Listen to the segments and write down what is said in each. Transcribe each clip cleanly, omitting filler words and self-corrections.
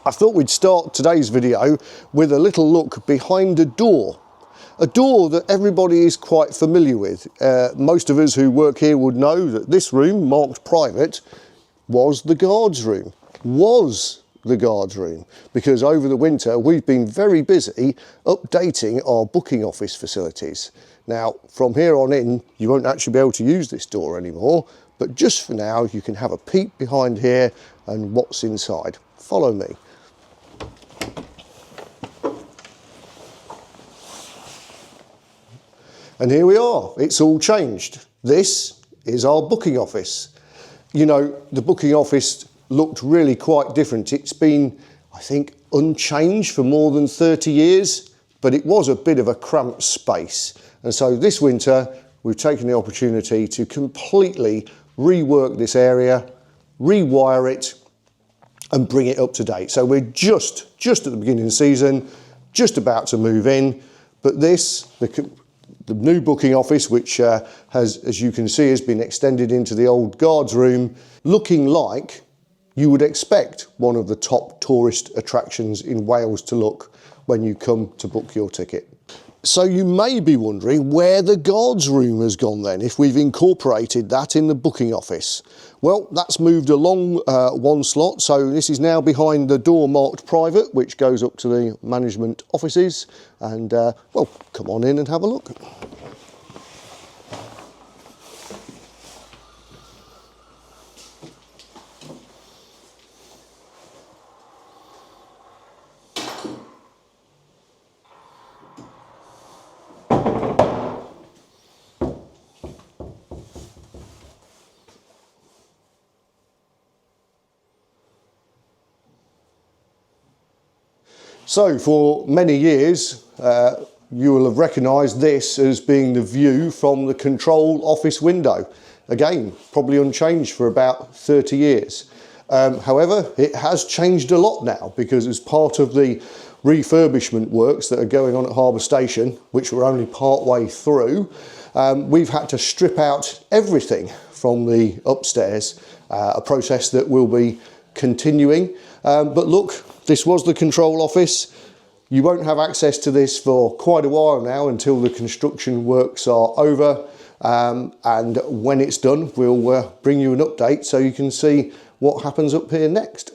I thought we'd start today's video with a little look behind a door that everybody is quite familiar with. Most of us who work here would know that this room, marked private, was the guard's room. Because over the winter we've been very busy updating our booking office facilities. Now, from here on in, you won't actually be able to use this door anymore, but just for now, you can have a peek behind here and what's inside. Follow me. And here we are, it's all changed. This is our booking office. You know, the booking office looked really quite different. It's been, I think, unchanged for more than 30 years, but it was a bit of a cramped space. And so this winter, we've taken the opportunity to completely rework this area, rewire it, and bring it up to date. So we're just at the beginning of the season, just about to move in, but this, the new booking office, which has, as you can see, has been extended into the old guard's room, looking like you would expect one of the top tourist attractions in Wales to look when you come to book your ticket. So you may be wondering where the guard's room has gone then, if we've incorporated that in the booking office. Well, that's moved along one slot, so this is now behind the door marked private, which goes up to the management offices. And well, come on in and have a look. So for many years, you will have recognised this as being the view from the control office window. Again, probably unchanged for about 30 years. However, it has changed a lot now, because as part of the refurbishment works that are going on at Harbour Station, which we're only part way through, we've had to strip out everything from the upstairs, a process that will be continuing. But look, this was the control office. You won't have access to this for quite a while now until the construction works are over. And when it's done, we'll bring you an update so you can see what happens up here next.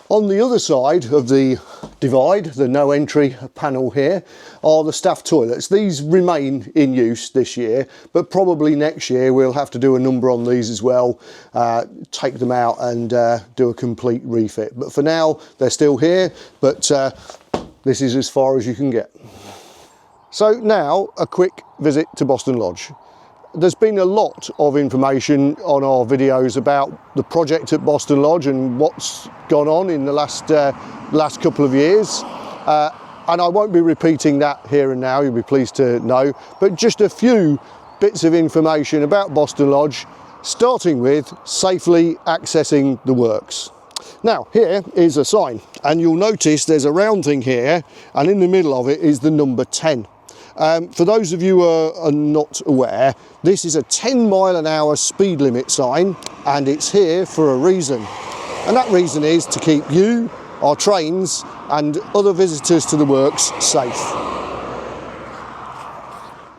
On the other side of the divide, the no entry panel here, are the staff toilets. These remain in use this year, but probably next year we'll have to do a number on these as well, take them out and do a complete refit. But for now, they're still here, but this is as far as you can get. So now, a quick visit to Boston Lodge. There's been a lot of information on our videos about the project at Boston Lodge and what's gone on in the last couple of years. And I won't be repeating that here and now, you'll be pleased to know, but just a few bits of information about Boston Lodge, starting with safely accessing the works. Now, here is a sign, and you'll notice there's a round thing here, and in the middle of it is the number 10. For those of you who are not aware, this is a 10-mile-an-hour speed limit sign, and it's here for a reason. And that reason is to keep you, our trains, and other visitors to the works safe.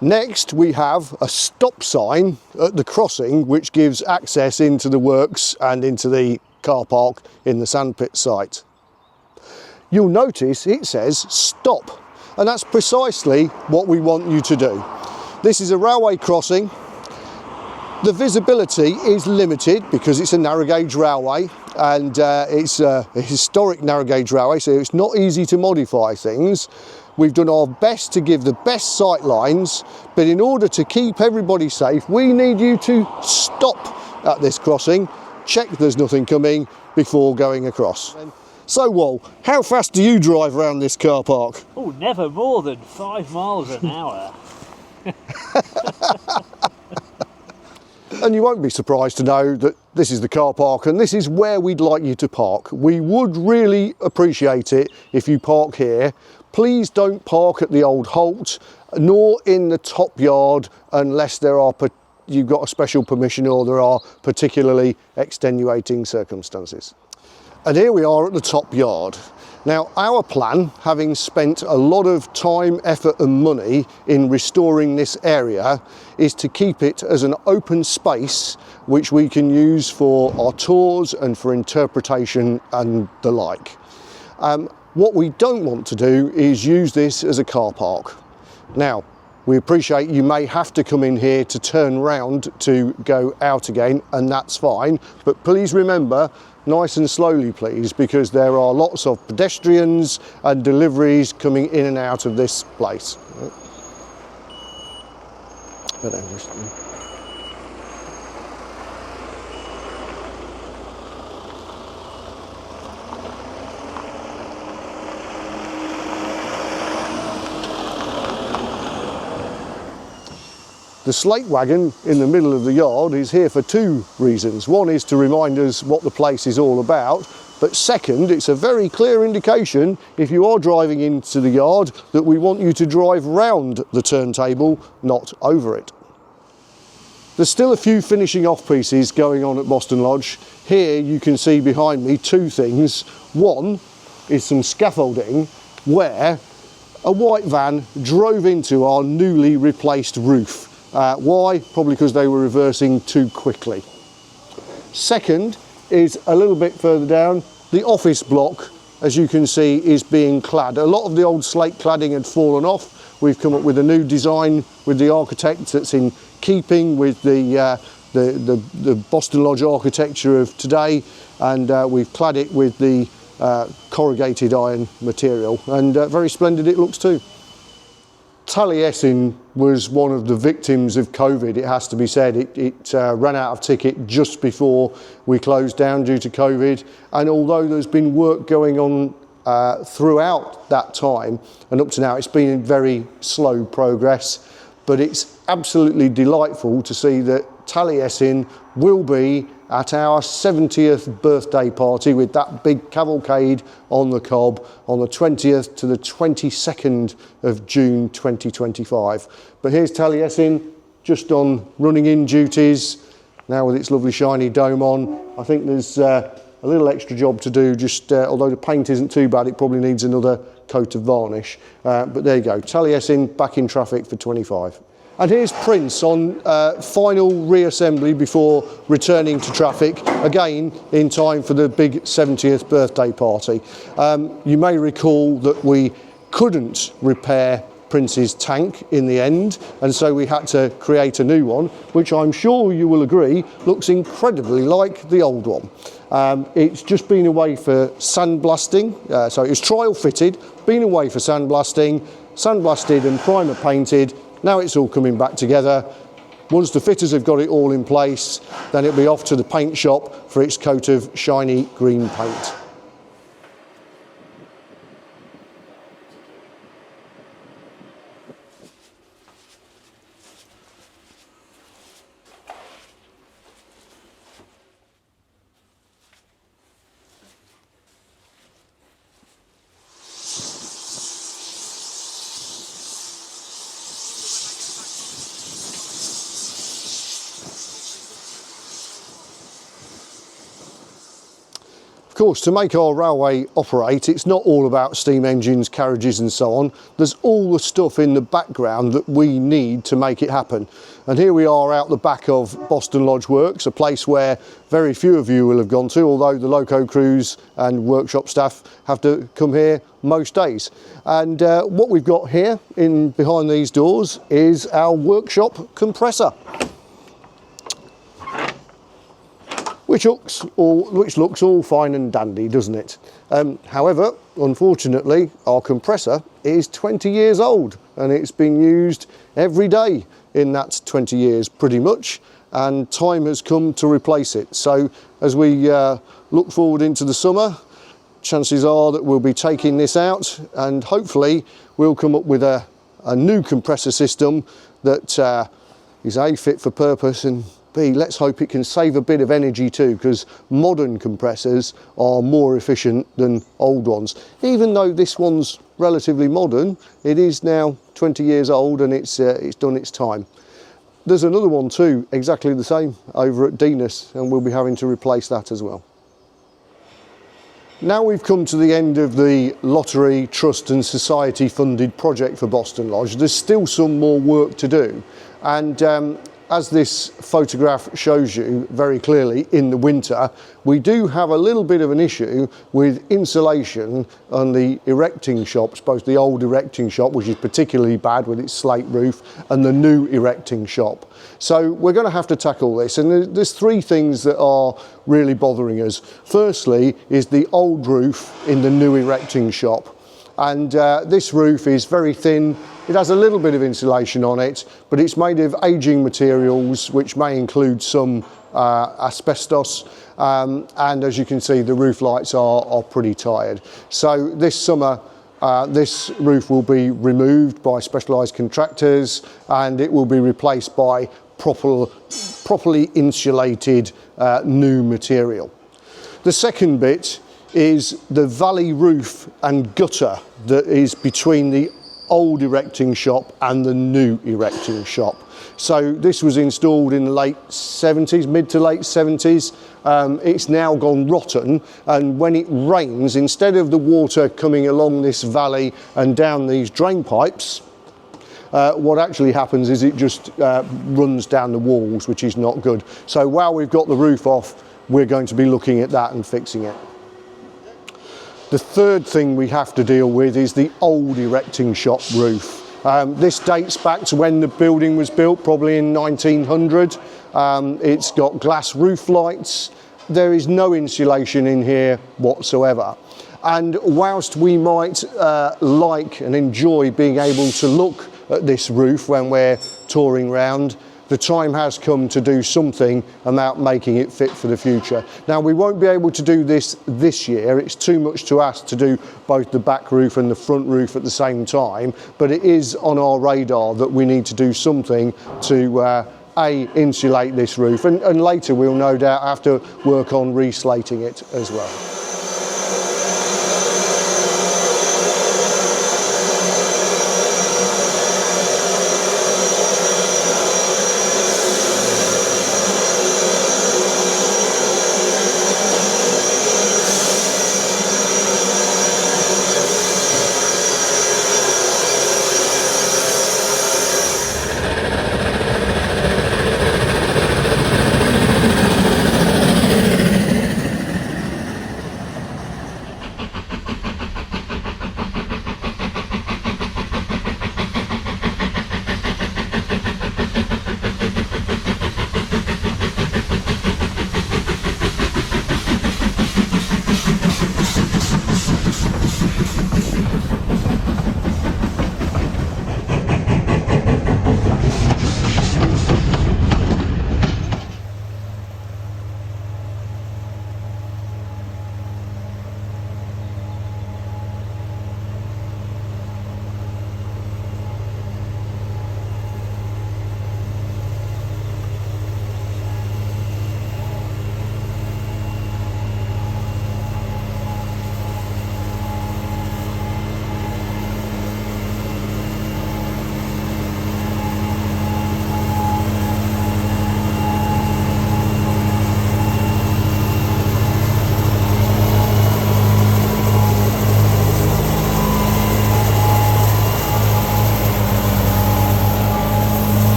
Next, we have a stop sign at the crossing, which gives access into the works and into the car park in the sandpit site. You'll notice it says stop. And that's precisely what we want you to do. This is a railway crossing. The visibility is limited because it's a narrow gauge railway, and it's a historic narrow gauge railway, so it's not easy to modify things. We've done our best to give the best sight lines, but in order to keep everybody safe, we need you to stop at this crossing, check there's nothing coming before going across. So, Wal, how fast do you drive around this car park? Oh, never more than 5 miles an hour. And you won't be surprised to know that this is the car park and this is where we'd like you to park. We would really appreciate it if you park here. Please don't park at the old Holt, nor in the top yard unless you've got a special permission or there are particularly extenuating circumstances. And here we are at the top yard. Now, our plan, having spent a lot of time, effort and money in restoring this area, is to keep it as an open space which we can use for our tours and for interpretation and the like. What we don't want to do is use this as a car park. Now, we appreciate you may have to come in here to turn round to go out again, and that's fine, but please remember, nice and slowly please, because there are lots of pedestrians and deliveries coming in and out of this place. The slate wagon in the middle of the yard is here for two reasons. One is to remind us what the place is all about, but second, it's a very clear indication, if you are driving into the yard, that we want you to drive round the turntable, not over it. There's still a few finishing off pieces going on at Boston Lodge. Here you can see behind me two things. One is some scaffolding where a white van drove into our newly replaced roof. Why? Probably because they were reversing too quickly. Second is a little bit further down, the office block, as you can see, is being clad. A lot of the old slate cladding had fallen off. We've come up with a new design with the architect that's in keeping with the Boston Lodge architecture of today, and we've clad it with the corrugated iron material, and very splendid it looks too. Taliesin was one of the victims of COVID, it has to be said. It ran out of ticket just before we closed down due to COVID, and although there's been work going on throughout that time and up to now, it's been in very slow progress, but it's absolutely delightful to see that Taliesin will be at our 70th birthday party with that big cavalcade on the Cobb on the 20th to the 22nd of June 2025. But here's Taliesin just on running in duties, now with its lovely shiny dome on. I think there's a little extra job to do, just although the paint isn't too bad, it probably needs another coat of varnish. But there you go, Taliesin back in traffic for 25. And here's Prince on final reassembly before returning to traffic, again in time for the big 70th birthday party. You may recall that we couldn't repair Prince's tank in the end, and so we had to create a new one, which I'm sure you will agree looks incredibly like the old one. It's just been away for sandblasting, so it was trial fitted, been away for sandblasting, sandblasted and primer painted. Now it's all coming back together. Once the fitters have got it all in place, then it'll be off to the paint shop for its coat of shiny green paint. Of course, to make our railway operate, it's not all about steam engines, carriages and so on. There's all the stuff in the background that we need to make it happen. And here we are out the back of Boston Lodge Works, a place where very few of you will have gone to, although the loco crews and workshop staff have to come here most days. And what we've got here behind these doors is our workshop compressor, which looks all fine and dandy, doesn't it? However, unfortunately, our compressor is 20 years old, and it's been used every day in that 20 years pretty much, and time has come to replace it. So as we look forward into the summer, chances are that we'll be taking this out, and hopefully we'll come up with a new compressor system that is A, fit for purpose, and B, let's hope it can save a bit of energy too, because modern compressors are more efficient than old ones. Even though this one's relatively modern, it is now 20 years old and it's done its time. There's another one too, exactly the same, over at Dinas, and we'll be having to replace that as well. Now we've come to the end of the Lottery, Trust and Society funded project for Boston Lodge. There's still some more work to do, and as this photograph shows you very clearly, in the winter we do have a little bit of an issue with insulation on the erecting shops, both the old erecting shop, which is particularly bad with its slate roof, and the new erecting shop. So we're going to have to tackle this, and there's three things that are really bothering us. Firstly is the old roof in the new erecting shop, and this roof is very thin. It has a little bit of insulation on it, but it's made of aging materials, which may include some asbestos, and as you can see, the roof lights are pretty tired. So this summer this roof will be removed by specialised contractors, and it will be replaced by properly insulated new material. The second bit is the valley roof and gutter that is between the old erecting shop and the new erecting shop. So this was installed in the late 70s, mid to late 70s. It's now gone rotten, and when it rains, instead of the water coming along this valley and down these drain pipes, what actually happens is it just runs down the walls, which is not good. So while we've got the roof off, we're going to be looking at that and fixing it. The third thing we have to deal with is the old erecting shop roof. This dates back to when the building was built, probably in 1900. It's got glass roof lights. There is no insulation in here whatsoever. And whilst we might like and enjoy being able to look at this roof when we're touring round, the time has come to do something about making it fit for the future. Now, we won't be able to do this year. It's too much to ask to do both the back roof and the front roof at the same time, but it is on our radar that we need to do something to insulate this roof, and later we'll no doubt have to work on reslating it as well.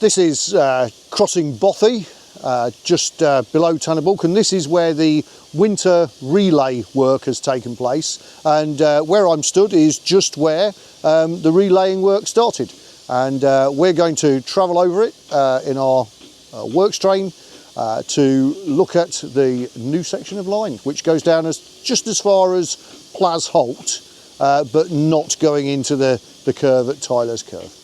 This is crossing Bothy, just below Tanabulk, and this is where the winter relay work has taken place, and where I'm stood is just where the relaying work started, and we're going to travel over it in our works train to look at the new section of line, which goes down just as far as Plas Holt, but not going into the curve at Tyler's Curve.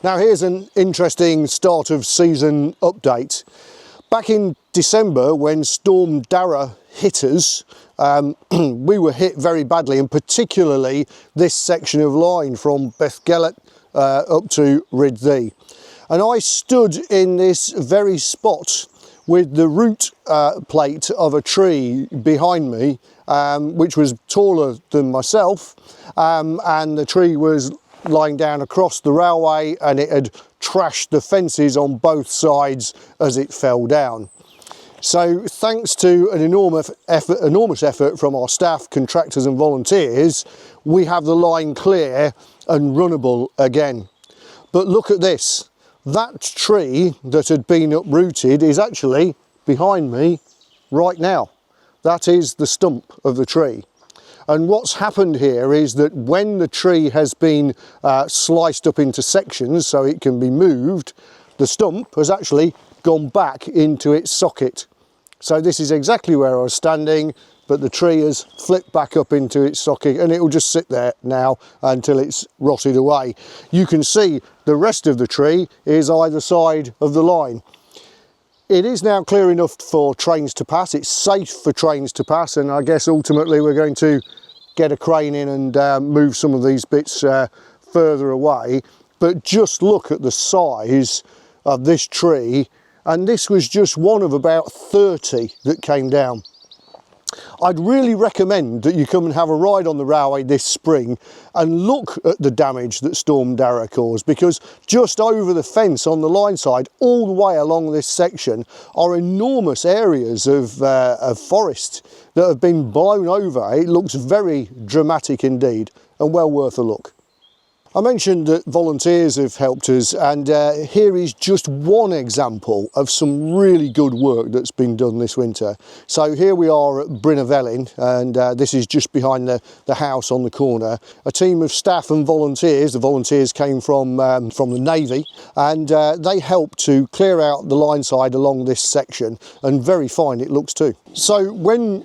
Now here's an interesting start of season update. Back in December, when Storm Dara hit us, we were hit very badly, and particularly this section of line from Bethgelert up to Rhyddthu. And I stood in this very spot with the root plate of a tree behind me, which was taller than myself, and the tree was lying down across the railway, and it had trashed the fences on both sides as it fell down. So thanks to an enormous effort from our staff, contractors and volunteers, we have the line clear and runnable again. But look at this, that tree that had been uprooted is actually behind me right now. That is the stump of the tree. And what's happened here is that when the tree has been sliced up into sections so it can be moved, the stump has actually gone back into its socket. So this is exactly where I was standing, but the tree has flipped back up into its socket, and it will just sit there now until it's rotted away. You can see the rest of the tree is either side of the line. It is now clear enough for trains to pass. It's safe for trains to pass, and I guess ultimately we're going to get a crane in and move some of these bits further away. But just look at the size of this tree, and this was just one of about 30 that came down. I'd really recommend that you come and have a ride on the railway this spring and look at the damage that Storm Dara caused, because just over the fence on the line side, all the way along this section, are enormous areas of forest that have been blown over. It looks very dramatic indeed, and well worth a look. I mentioned that volunteers have helped us, and here is just one example of some really good work that's been done this winter. So here we are at Brynavellin, and this is just behind the house on the corner. A team of staff and volunteers, the volunteers came from the Navy, and they helped to clear out the line side along this section, and very fine it looks too. So when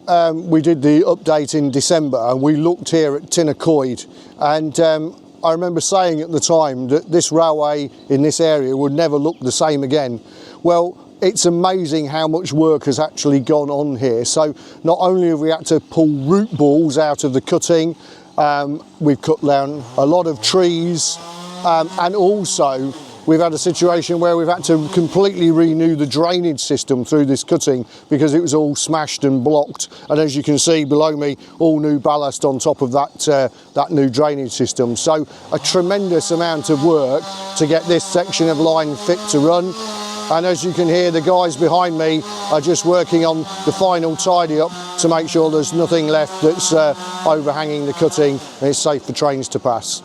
we did the update in December, and we looked here at Tinnacoid, and I remember saying at the time that this railway in this area would never look the same again. Well, it's amazing how much work has actually gone on here. So not only have we had to pull root balls out of the cutting, we've cut down a lot of trees, and also we've had a situation where we've had to completely renew the drainage system through this cutting because it was all smashed and blocked. And as you can see below me, all new ballast on top of that new drainage system. So a tremendous amount of work to get this section of line fit to run. And as you can hear, the guys behind me are just working on the final tidy up to make sure there's nothing left that's overhanging the cutting and it's safe for trains to pass.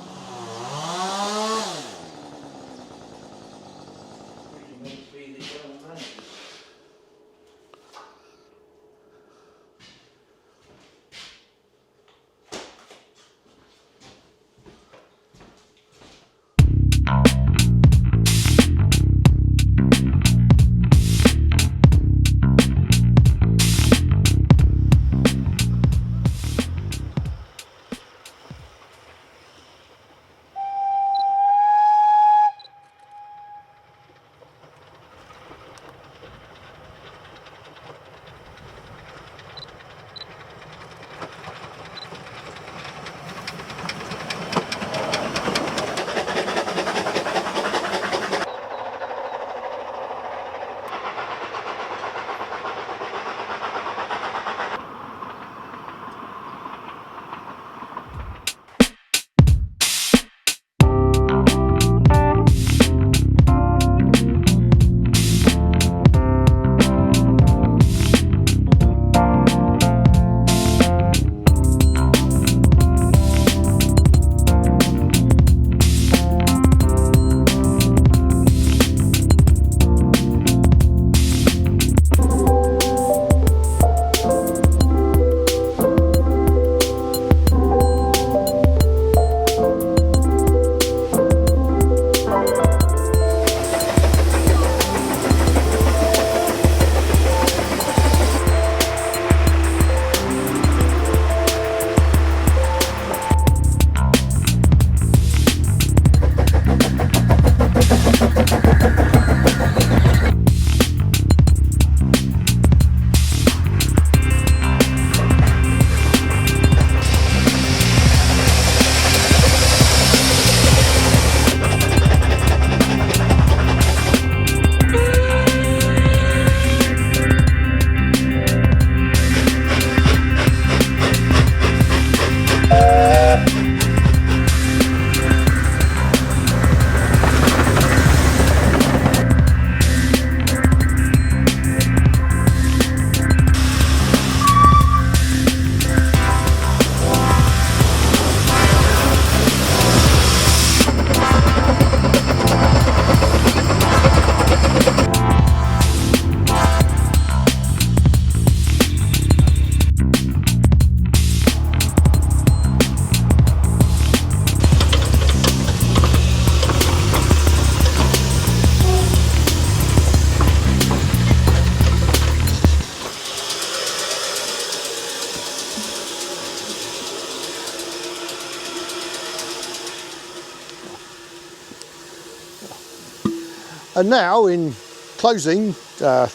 And now, in closing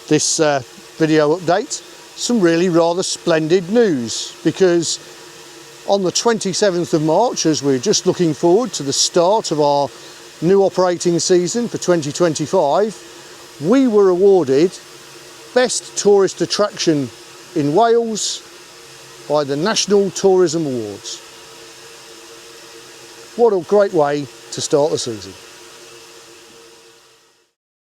this video update, some really rather splendid news, because on the 27th of March, as we're just looking forward to the start of our new operating season for 2025, we were awarded Best Tourist Attraction in Wales by the National Tourism Awards. What a great way to start the season.